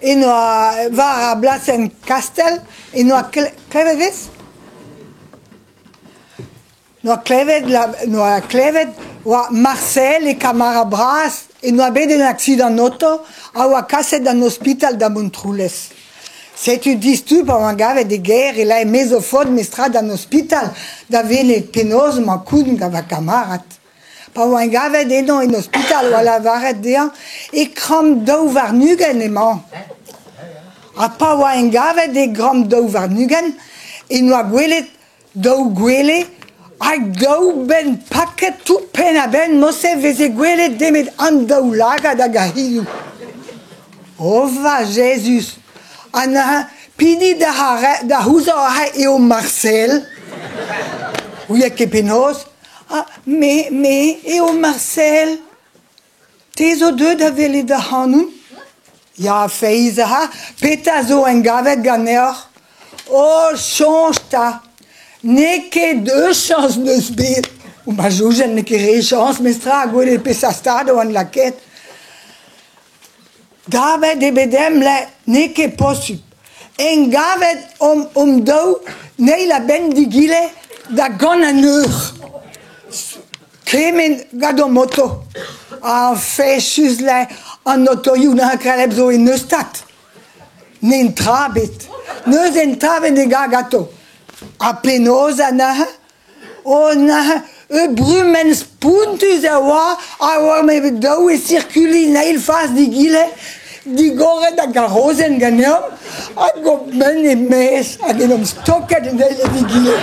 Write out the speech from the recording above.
e noa var a blasen kastel, e noa klevedez? Noa klevet oa Marcel e Camara Bras e noa bet un accident auto a oa kaset an hospital da Montroules. Setu distup a oa gavet de guerre e la e mesofod mestrad an hospital da vene penos ma koun gava kamarat. Pa oa gavet eno en hospital oa la varet dean e kram daou var nugen emañ. A pa oa gavet de gram daou var nugen e noa gwelet daou gwele hag daou ben paket tout pen a ben mose veze gwelet demet an daou lagad hag a hiou. Ova Jesus! Ana pini da houza a eo Marcel ouia ket penaos me eo Marcel te zo deud a vele da hanoun ya feiz a peta zo en gavet ganeoc'h change ta ne ket deux chance neus bet ou ma joujen ne ket re chance mestra a gwelet pesastad o an laket gavet e bedem le ne ket posupl. En gavet daou neil a ben digile da gant an eur. Kremen gant o moto. An fechus le an otoioù na kreleb zo en eustat. N'en trabet. Neus en trabet e gato. A penaos a naha. O naha. E brumen spuntus a oa me daou e cirkuli neil fas digile. Digoret hag a rozen ganeom, hag o ben e mes hag enom stoket en eil e digile.